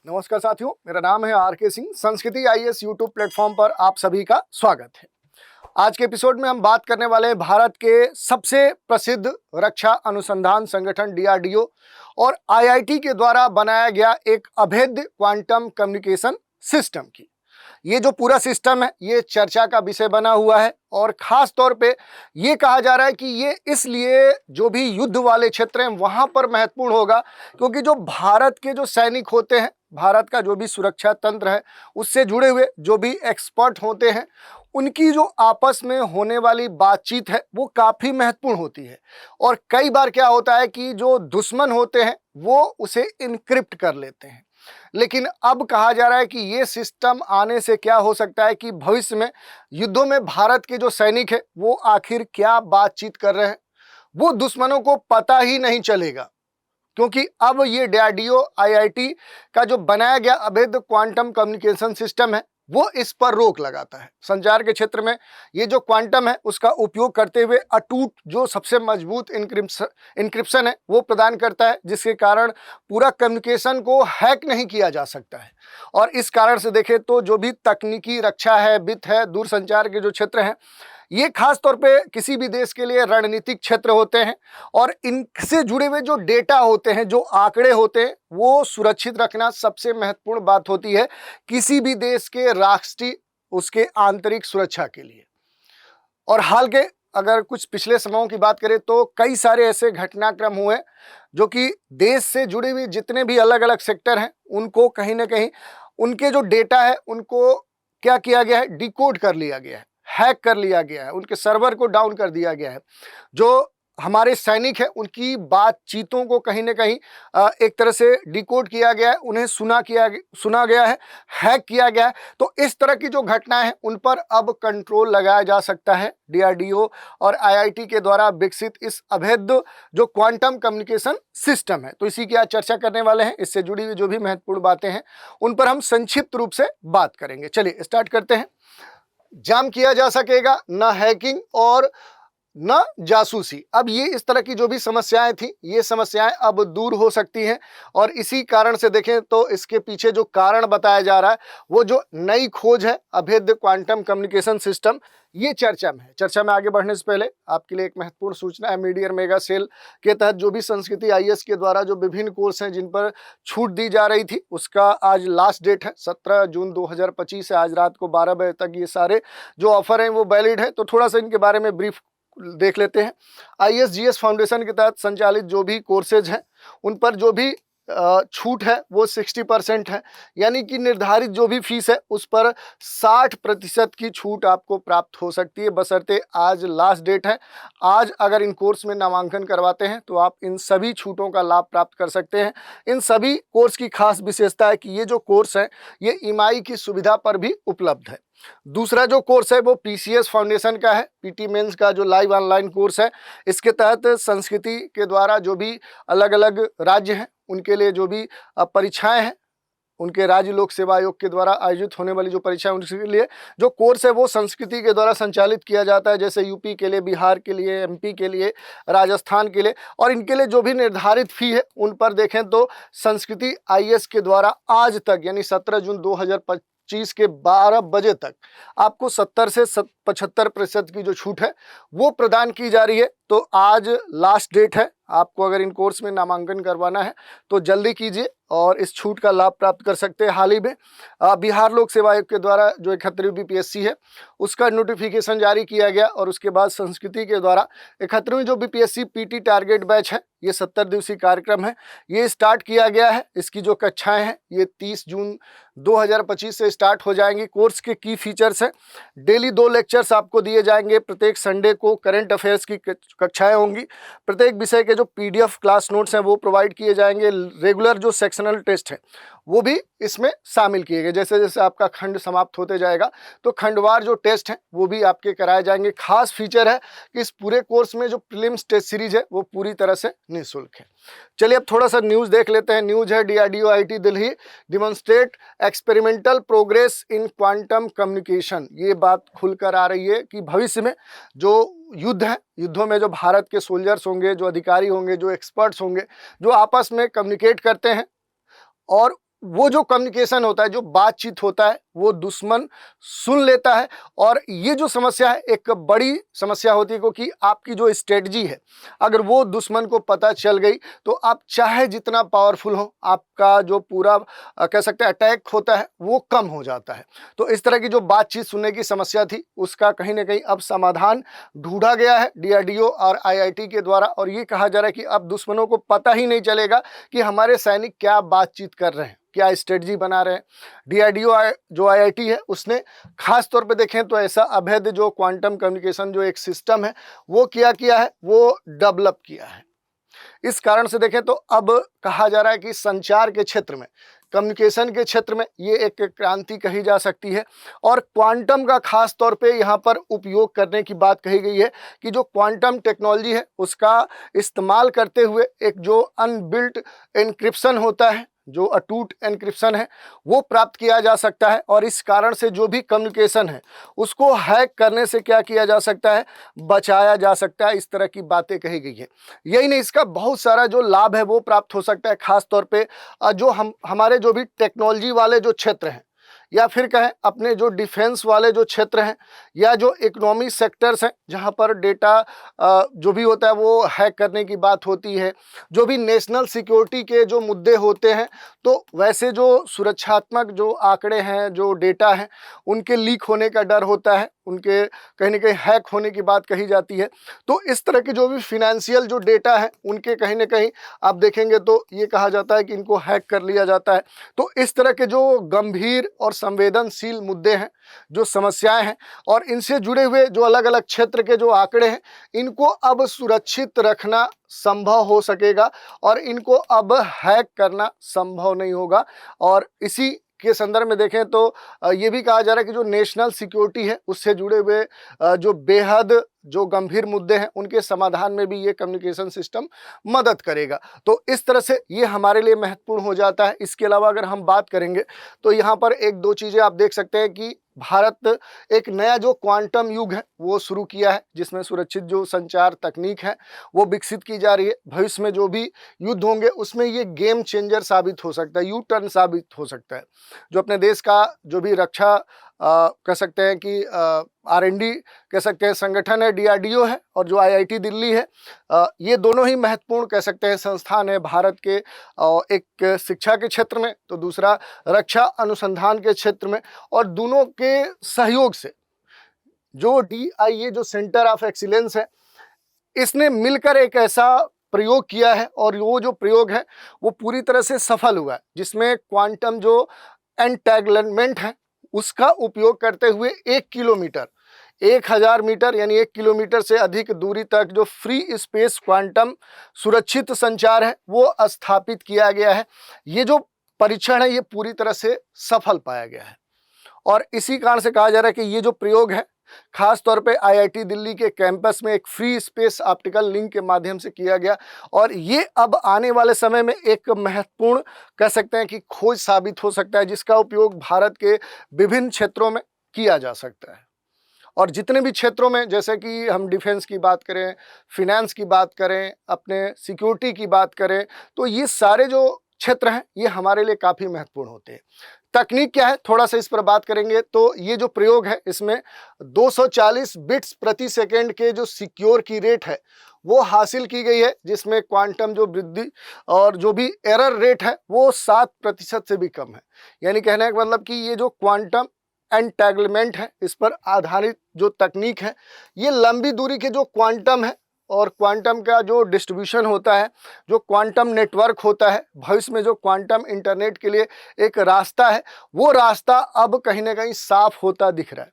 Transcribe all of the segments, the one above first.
नमस्कार साथियों, मेरा नाम है आर.के. सिंह। संस्कृति आईएएस यूट्यूब प्लेटफॉर्म पर आप सभी का स्वागत है। आज के एपिसोड में हम बात करने वाले हैं भारत के सबसे प्रसिद्ध रक्षा अनुसंधान संगठन डीआरडीओ और आईआईटी के द्वारा बनाया गया एक अभेद्य क्वांटम कम्युनिकेशन सिस्टम की। ये जो पूरा सिस्टम है ये चर्चा का विषय बना हुआ है और खास तौर पे ये कहा जा रहा है कि ये इसलिए जो भी युद्ध वाले क्षेत्र हैं वहाँ पर महत्वपूर्ण होगा, क्योंकि जो भारत के जो सैनिक होते हैं, भारत का जो भी सुरक्षा तंत्र है, उससे जुड़े हुए जो भी एक्सपर्ट होते हैं, उनकी जो आपस में होने वाली बातचीत है वो काफ़ी महत्वपूर्ण होती है। और कई बार क्या होता है कि जो दुश्मन होते हैं वो उसे इनक्रिप्ट कर लेते हैं। लेकिन अब कहा जा रहा है कि ये सिस्टम आने से क्या हो सकता है कि भविष्य में युद्धों में भारत के जो सैनिक है वो आखिर क्या बातचीत कर रहे हैं वो दुश्मनों को पता ही नहीं चलेगा, क्योंकि अब ये डीआरडीओ आईआईटी का जो बनाया गया अभेद्य क्वांटम कम्युनिकेशन सिस्टम है वो इस पर रोक लगाता है। संचार के क्षेत्र में ये जो क्वांटम है उसका उपयोग करते हुए अटूट जो सबसे मजबूत इंक्रिप्शन है वो प्रदान करता है, जिसके कारण पूरा कम्युनिकेशन को हैक नहीं किया जा सकता है। और इस कारण से देखें तो जो भी तकनीकी रक्षा है, वित्त है, दूरसंचार के जो क्षेत्र हैं, ये खास तौर पे किसी भी देश के लिए रणनीतिक क्षेत्र होते हैं और इनसे जुड़े हुए जो डेटा होते हैं, जो आंकड़े होते हैं, वो सुरक्षित रखना सबसे महत्वपूर्ण बात होती है किसी भी देश के राष्ट्रीय उसके आंतरिक सुरक्षा के लिए। और हाल के अगर कुछ पिछले समयों की बात करें तो कई सारे ऐसे घटनाक्रम हुए जो कि देश से जुड़े हुए जितने भी अलग अलग सेक्टर हैं उनको कहीं ना कहीं उनके जो डेटा है उनको क्या किया गया है, डिकोड कर लिया गया है, हैक कर लिया गया है, उनके सर्वर को डाउन कर दिया गया है। जो हमारे सैनिक हैं उनकी बातचीतों को कहीं ना कहीं एक तरह से डिकोड किया गया है, उन्हें सुना गया है, हैक किया गया है। तो इस तरह की जो घटनाएं हैं उन पर अब कंट्रोल लगाया जा सकता है डीआरडीओ और आईआईटी के द्वारा विकसित इस अभेद्य जो क्वांटम कम्युनिकेशन सिस्टम है। तो इसी की आज चर्चा करने वाले हैं। इससे जुड़ी हुई जो भी महत्वपूर्ण बातें हैं उन पर हम संक्षिप्त रूप से बात करेंगे। चलिए स्टार्ट करते हैं। जाम किया जा सकेगा न हैकिंग और न जासूसी। अब ये इस तरह की जो भी समस्याएं थी ये समस्याएं अब दूर हो सकती हैं और इसी कारण से देखें तो इसके पीछे जो कारण बताया जा रहा है वो जो नई खोज है अभेद्य क्वांटम कम्युनिकेशन सिस्टम, ये चर्चा में है। चर्चा में आगे बढ़ने से पहले आपके लिए एक महत्वपूर्ण सूचना है। मीडियर मेगा सेल के तहत जो भी संस्कृति आईएएस के द्वारा जो विभिन्न कोर्स हैं जिन पर छूट दी जा रही थी उसका आज लास्ट डेट है 17 जून 2025 है। आज रात को 12 बजे तक ये सारे जो ऑफर हैं वो वैलिड है। तो थोड़ा सा इनके बारे में ब्रीफ देख लेते हैं। आईएसजीएस फाउंडेशन के तहत संचालित जो भी कोर्सेज हैं उन पर जो भी छूट है वो 60% है, यानी कि निर्धारित जो भी फीस है उस पर 60% की छूट आपको प्राप्त हो सकती है, बशर्ते आज लास्ट डेट है। आज अगर इन कोर्स में नामांकन करवाते हैं तो आप इन सभी छूटों का लाभ प्राप्त कर सकते हैं। इन सभी कोर्स की खास विशेषता है कि ये जो कोर्स है ये ईएमआई की सुविधा पर भी उपलब्ध है। दूसरा जो कोर्स है वो पीसीएस फाउंडेशन का है, पीटी मेंस का जो लाइव ऑनलाइन कोर्स है। इसके तहत संस्कृति के द्वारा जो भी अलग अलग राज्य हैं उनके लिए जो भी परीक्षाएं हैं, उनके राज्य लोक सेवा आयोग के द्वारा आयोजित होने वाली जो परीक्षा है उनके लिए जो कोर्स है वो संस्कृति के द्वारा संचालित किया जाता है, जैसे यूपी के लिए, बिहार के लिए, एमपी के लिए, राजस्थान के लिए। और इनके लिए जो भी निर्धारित फी है उन पर देखें तो संस्कृति आईएएस के द्वारा आज तक यानी 17 जून 2025 के 12 बजे तक आपको 70 से 75% की जो छूट है वो प्रदान की जा रही है। तो आज लास्ट डेट है, आपको अगर इन कोर्स में नामांकन करवाना है तो जल्दी कीजिए और इस छूट का लाभ प्राप्त कर सकते हैं। हाल ही में बिहार लोक सेवा आयोग के द्वारा जो 71वीं बीपीएससी है उसका नोटिफिकेशन जारी किया गया और उसके बाद संस्कृति के द्वारा 71वीं जो बीपीएससी पीटी टारगेट बैच है, ये 70 दिवसीय कार्यक्रम है, ये स्टार्ट किया गया है। इसकी जो कक्षाएं हैं ये 30 जून 2025 से स्टार्ट हो जाएंगी। कोर्स के की फीचर्स हैं, डेली 2 लेक्चर्स आपको दिए जाएंगे, प्रत्येक संडे को करंट अफेयर्स की कक्षाएं होंगी, प्रत्येक विषय के जो पीडीएफ क्लास नोट्स हैं वो प्रोवाइड किए जाएंगे, रेगुलर जो सेक्शनल टेस्ट है वो भी इसमें शामिल किए गए। जैसे जैसे आपका खंड समाप्त होते जाएगा तो खंडवार जो टेस्ट हैं वो भी आपके कराए जाएंगे। खास फीचर है कि इस पूरे कोर्स में जो प्रीलिम्स टेस्ट सीरीज है वो पूरी तरह से निःशुल्क है। चलिए अब थोड़ा सा न्यूज़ देख लेते हैं। न्यूज़ है DRDO IIT Delhi demonstrate experimental progress in quantum communication. ये बात खुलकर आ रही है कि भविष्य में जो युद्ध है, युद्धों में जो भारत के सोल्जर्स होंगे, जो अधिकारी होंगे, जो एक्सपर्ट्स होंगे, जो आपस में कम्युनिकेट करते हैं और वो जो कम्युनिकेशन होता है, जो बातचीत होता है, वो दुश्मन सुन लेता है। और ये जो समस्या है एक बड़ी समस्या होती है, क्योंकि आपकी जो स्ट्रेटजी है अगर वो दुश्मन को पता चल गई तो आप चाहे जितना पावरफुल हो, आपका जो पूरा कह सकते हैं अटैक होता है वो कम हो जाता है। तो इस तरह की जो बातचीत सुनने की समस्या थी उसका कहीं ना कहीं अब समाधान ढूंढा गया है डीआरडीओ और आईआईटी के द्वारा। और ये कहा जा रहा है कि अब दुश्मनों को पता ही नहीं चलेगा कि हमारे सैनिक क्या बातचीत कर रहे हैं, क्या स्ट्रेटजी बना रहे हैं। डीआरडीओ जो आईआईटी है उसने खास तौर पे देखें तो ऐसा अभेद्य जो क्वांटम कम्युनिकेशन जो एक सिस्टम है वो किया है, वो डेवलप किया है। इस कारण से देखें तो अब कहा जा रहा है कि संचार के क्षेत्र में, कम्युनिकेशन के क्षेत्र में ये एक क्रांति कही जा सकती है। और क्वांटम का खास तौर पे यहाँ पर उपयोग करने की बात कही गई है कि जो क्वांटम टेक्नोलॉजी है उसका इस्तेमाल करते हुए एक जो अनबिल्ट एन्क्रिप्शन होता है, जो अटूट एन्क्रिप्शन है, वो प्राप्त किया जा सकता है। और इस कारण से जो भी कम्युनिकेशन है उसको हैक करने से क्या किया जा सकता है, बचाया जा सकता है। इस तरह की बातें कही गई है। यही नहीं, इसका बहुत सारा जो लाभ है वो प्राप्त हो सकता है। खास तौर पे जो हमारे जो भी टेक्नोलॉजी वाले जो क्षेत्र हैं, या फिर कहें अपने जो डिफेंस वाले जो क्षेत्र हैं, या जो इकोनॉमी सेक्टर्स हैं जहां पर डेटा जो भी होता है वो हैक करने की बात होती है, जो भी नेशनल सिक्योरिटी के जो मुद्दे होते हैं, तो वैसे जो सुरक्षात्मक जो आंकड़े हैं, जो डेटा हैं, उनके लीक होने का डर होता है, उनके कहीं ना कहीं हैक होने की बात कही जाती है। तो इस तरह के जो भी फिनेंशियल जो डेटा है उनके कहीं ना कहीं आप देखेंगे तो ये कहा जाता है कि इनको हैक कर लिया जाता है। तो इस तरह के जो गंभीर और संवेदनशील मुद्दे हैं, जो समस्याएं हैं, और इनसे जुड़े हुए जो अलग अलग क्षेत्र के जो आंकड़े हैं, इनको अब सुरक्षित रखना संभव हो सकेगा और इनको अब हैक करना संभव नहीं होगा। और इसी के संदर्भ में देखें तो ये भी कहा जा रहा है कि जो नेशनल सिक्योरिटी है उससे जुड़े हुए जो बेहद जो गंभीर मुद्दे हैं उनके समाधान में भी ये कम्युनिकेशन सिस्टम मदद करेगा। तो इस तरह से ये हमारे लिए महत्वपूर्ण हो जाता है। इसके अलावा अगर हम बात करेंगे तो यहाँ पर एक दो चीज़ें आप देख सकते हैं कि भारत एक नया जो क्वांटम युग है वो शुरू किया है, जिसमें सुरक्षित जो संचार तकनीक है वो विकसित की जा रही है। भविष्य में जो भी युद्ध होंगे उसमें ये गेम चेंजर साबित हो सकता है, यू टर्न साबित हो सकता है। जो अपने देश का जो भी रक्षा कह सकते हैं कि आर&डी कह सकते हैं संगठन है, डीआरडीओ है, और जो आईआईटी दिल्ली है, ये दोनों ही महत्वपूर्ण कह सकते हैं संस्थान है भारत के, एक शिक्षा के क्षेत्र में तो दूसरा रक्षा अनुसंधान के क्षेत्र में। और दोनों के सहयोग से जो डीआईए जो सेंटर ऑफ एक्सीलेंस है, इसने मिलकर एक ऐसा प्रयोग किया है, और वो जो प्रयोग है वो पूरी तरह से सफल हुआ है, जिसमें क्वांटम जो एंटेगलमेंट है उसका उपयोग करते हुए 1 किलोमीटर 1000 मीटर यानी 1 किलोमीटर से अधिक दूरी तक जो फ्री स्पेस क्वांटम सुरक्षित संचार है वो स्थापित किया गया है। ये जो परीक्षण है ये पूरी तरह से सफल पाया गया है। और इसी कारण से कहा जा रहा है कि ये जो प्रयोग है खास तौर पे आईआईटी दिल्ली के कैंपस में एक फ्री स्पेस ऑप्टिकल लिंक के माध्यम से किया गया, और ये अब आने वाले समय में एक महत्वपूर्ण कह सकते हैं कि खोज साबित हो सकता है, जिसका उपयोग भारत के विभिन्न क्षेत्रों में किया जा सकता है। और जितने भी क्षेत्रों में, जैसे कि हम डिफेंस की बात करें, फिनेंस की बात करें, अपने सिक्योरिटी की बात करें, तो ये सारे जो क्षेत्र हैं ये हमारे लिए काफ़ी महत्वपूर्ण होते हैं। तकनीक क्या है, थोड़ा सा इस पर बात करेंगे। तो ये जो प्रयोग है इसमें 240 बिट्स प्रति सेकेंड के जो सिक्योर की रेट है वो हासिल की गई है, जिसमें क्वांटम जो वृद्धि और जो भी एरर रेट है वो 7% से भी कम है। यानी कहने का मतलब कि ये जो क्वांटम एंटेगलमेंट है इस पर आधारित जो तकनीक है, ये लंबी दूरी के जो क्वांटम है और क्वांटम का जो डिस्ट्रीब्यूशन होता है, जो क्वांटम नेटवर्क होता है, भविष्य में जो क्वांटम इंटरनेट के लिए एक रास्ता है, वो रास्ता अब कहीं ना कहीं साफ होता दिख रहा है।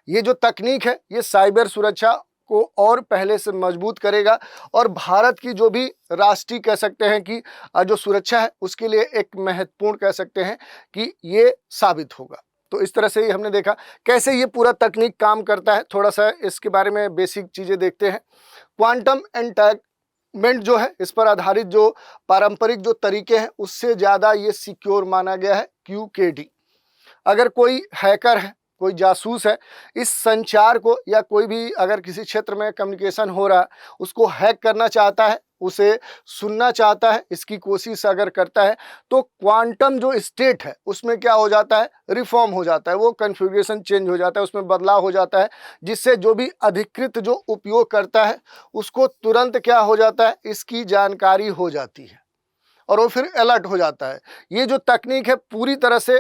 ये जो तकनीक है ये साइबर सुरक्षा को और पहले से मजबूत करेगा, और भारत की जो भी राष्ट्रीय कह सकते हैं कि जो सुरक्षा है उसके लिए एक महत्वपूर्ण कह सकते हैं कि ये साबित होगा। तो इस तरह से ही हमने देखा कैसे ये पूरा तकनीक काम करता है। थोड़ा सा इसके बारे में बेसिक चीज़ें देखते हैं। क्वांटम एंटेगलमेंट जो है इस पर आधारित जो पारंपरिक जो तरीके हैं उससे ज़्यादा ये सिक्योर माना गया है, QKD। अगर कोई हैकर है, कोई जासूस है, इस संचार को या कोई भी अगर किसी क्षेत्र में कम्युनिकेशन हो रहा है उसको हैक करना चाहता है, उसे सुनना चाहता है, इसकी कोशिश अगर करता है, तो क्वांटम जो स्टेट है उसमें क्या हो जाता है, रिफॉर्म हो जाता है, वो कन्फिग्रेशन चेंज हो जाता है, उसमें बदलाव हो जाता है, जिससे जो भी अधिकृत जो उपयोग करता है उसको तुरंत क्या हो जाता है, इसकी जानकारी हो जाती है और वो फिर अलर्ट हो जाता है। ये जो तकनीक है पूरी तरह से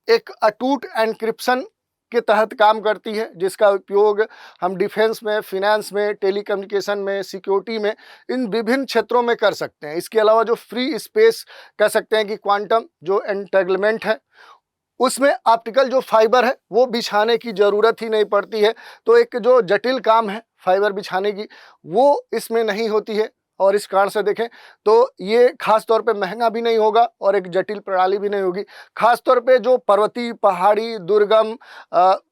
एक अटूट एन्क्रिप्शन के तहत काम करती है, जिसका उपयोग हम डिफेंस में, फिनेंस में, टेलीकम्युनिकेशन में, सिक्योरिटी में, इन विभिन्न क्षेत्रों में कर सकते हैं। इसके अलावा जो फ्री स्पेस कह सकते हैं कि क्वांटम जो एंटेगलमेंट है, उसमें ऑप्टिकल जो फाइबर है वो बिछाने की ज़रूरत ही नहीं पड़ती है। तो एक जो जटिल काम है फाइबर बिछाने की, वो इसमें नहीं होती है और इस कारण से देखें तो ये खास तौर पे महंगा भी नहीं होगा और एक जटिल प्रणाली भी नहीं होगी। खास तौर पे जो पर्वतीय, पहाड़ी, दुर्गम,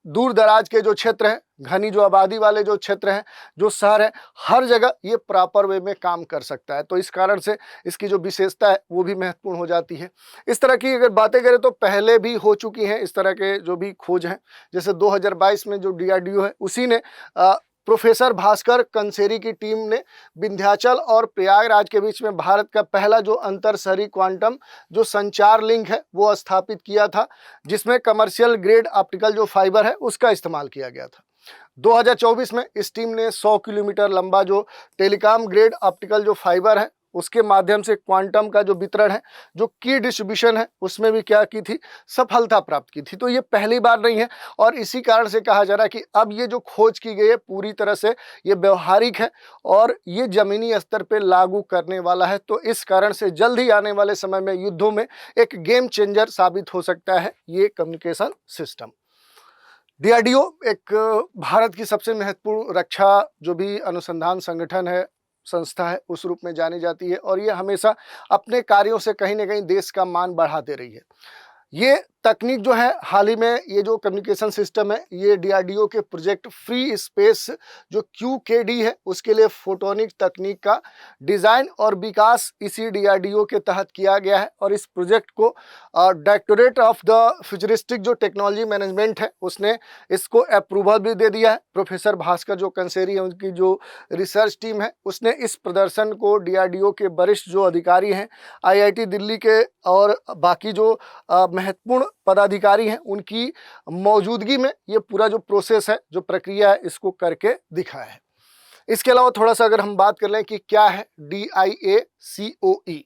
दूर दराज के जो क्षेत्र हैं, घनी जो आबादी वाले जो क्षेत्र हैं, जो शहर है, हर जगह ये प्रॉपर वे में काम कर सकता है। तो इस कारण से इसकी जो विशेषता है वो भी महत्वपूर्ण हो जाती है। इस तरह की अगर बातें करें तो पहले भी हो चुकी हैं इस तरह के जो भी खोज हैं। जैसे 2022 में जो DRDO है उसी ने प्रोफेसर भास्कर कंसेरी की टीम ने विंध्याचल और प्रयागराज के बीच में भारत का पहला जो अंतर शहरी क्वांटम जो संचार लिंक है वो स्थापित किया था, जिसमें कमर्शियल ग्रेड ऑप्टिकल जो फाइबर है उसका इस्तेमाल किया गया था। 2024 में इस टीम ने 100 किलोमीटर लंबा जो टेलीकॉम ग्रेड ऑप्टिकल जो फाइबर है उसके माध्यम से क्वांटम का जो वितरण है, जो की डिस्ट्रीब्यूशन है, उसमें भी क्या की थी, सफलता प्राप्त की थी। तो ये पहली बार नहीं है और इसी कारण से कहा जा रहा है कि अब ये जो खोज की गई है पूरी तरह से ये व्यवहारिक है और ये जमीनी स्तर पे लागू करने वाला है। तो इस कारण से जल्द ही आने वाले समय में युद्धों में एक गेम चेंजर साबित हो सकता है ये कम्युनिकेशन सिस्टम। DRDO एक भारत की सबसे महत्वपूर्ण रक्षा जो भी अनुसंधान संगठन है, संस्था है, उस रूप में जानी जाती है और ये हमेशा अपने कार्यों से कहीं ना कहीं देश का मान बढ़ाते रही है। ये तकनीक जो है हाल ही में ये जो कम्युनिकेशन सिस्टम है ये DRDO के प्रोजेक्ट फ्री स्पेस जो QKD है उसके लिए फोटोनिक तकनीक का डिज़ाइन और विकास इसी DRDO के तहत किया गया है और इस प्रोजेक्ट को डायरेक्टोरेट ऑफ द फ्यूचरिस्टिक जो टेक्नोलॉजी मैनेजमेंट है उसने इसको अप्रूवल भी दे दिया है। प्रोफेसर भास्कर जो कंसेरी है उनकी जो रिसर्च टीम है उसने इस प्रदर्शन को DRDO के वरिष्ठ जो अधिकारी हैं, IIT दिल्ली के और बाकी जो महत्वपूर्ण पदाधिकारी हैं उनकी मौजूदगी में ये पूरा जो प्रोसेस है, जो प्रक्रिया है, इसको करके दिखाया है। इसके अलावा थोड़ा सा अगर हम बात कर लें कि क्या है DIACOE,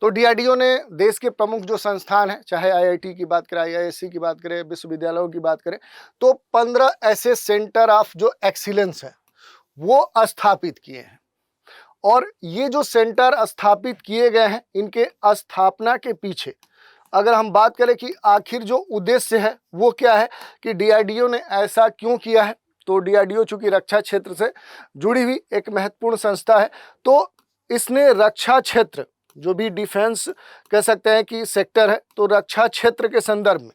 तो DRDO ने देश के प्रमुख जो संस्थान हैं, चाहे IIT की बात करें, IISc की बात करें, विश्वविद्यालयों की बात करें, तो 15 ऐसे सेंटर ऑफ जो एक्सीलेंस है वो स्थापित किए हैं और ये जो सेंटर स्थापित किए गए हैं इनके स्थापना के पीछे अगर हम बात करें कि आखिर जो उद्देश्य है वो क्या है कि DRDO ने ऐसा क्यों किया है, तो DRDO चूंकि रक्षा क्षेत्र से जुड़ी हुई एक महत्वपूर्ण संस्था है, तो इसने रक्षा क्षेत्र जो भी डिफेंस कह सकते हैं कि सेक्टर है, तो रक्षा क्षेत्र के संदर्भ में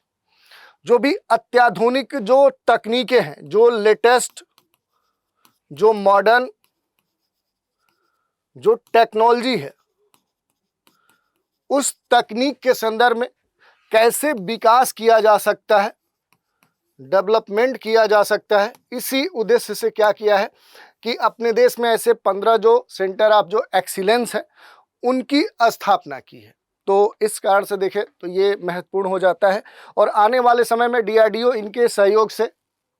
जो भी अत्याधुनिक जो तकनीकें हैं, जो लेटेस्ट, जो मॉडर्न जो टेक्नोलॉजी है, उस तकनीक के संदर्भ में कैसे विकास किया जा सकता है, डेवलपमेंट किया जा सकता है, इसी उद्देश्य से क्या किया है कि अपने देश में ऐसे 15 जो सेंटर ऑफ जो एक्सीलेंस है उनकी स्थापना की है। तो इस कारण से देखें तो ये महत्वपूर्ण हो जाता है और आने वाले समय में DRDO इनके सहयोग से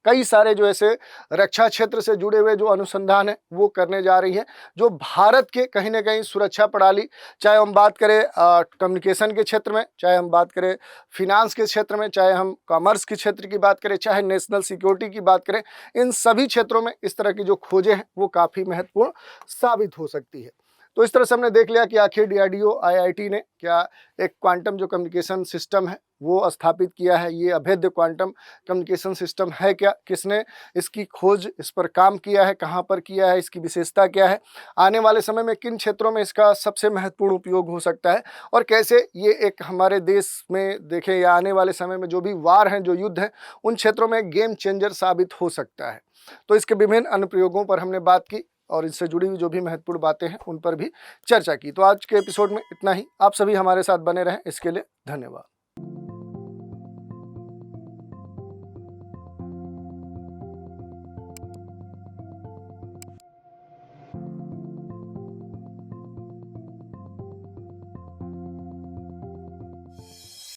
कई सारे जो ऐसे रक्षा क्षेत्र से जुड़े हुए जो अनुसंधान है वो करने जा रही है, जो भारत के कहीं ना कहीं सुरक्षा प्रणाली, चाहे हम बात करें कम्युनिकेशन के क्षेत्र में, चाहे हम बात करें फिनांस के क्षेत्र में, चाहे हम कॉमर्स के क्षेत्र की बात करें, चाहे नेशनल सिक्योरिटी की बात करें, इन सभी क्षेत्रों में इस तरह की जो खोजें हैं वो काफ़ी महत्वपूर्ण साबित हो सकती है। तो इस तरह से हमने देख लिया कि आखिर DRDO IIT ने क्या एक क्वांटम जो कम्युनिकेशन सिस्टम है वो स्थापित किया है। ये अभेद्य क्वांटम कम्युनिकेशन सिस्टम है क्या, किसने इसकी खोज, इस पर काम किया है, कहाँ पर किया है, इसकी विशेषता क्या है, आने वाले समय में किन क्षेत्रों में इसका सबसे महत्वपूर्ण उपयोग हो सकता है और कैसे ये एक हमारे देश में देखें या आने वाले समय में जो भी वार हैं, जो युद्ध हैं, उन क्षेत्रों में गेम चेंजर साबित हो सकता है। तो इसके विभिन्न अनुप्रयोगों पर हमने बात की और इससे जुड़ी हुई जो भी महत्वपूर्ण बातें हैं उन पर भी चर्चा की। तो आज के एपिसोड में इतना ही। आप सभी हमारे साथ बने रहें, इसके लिए धन्यवाद।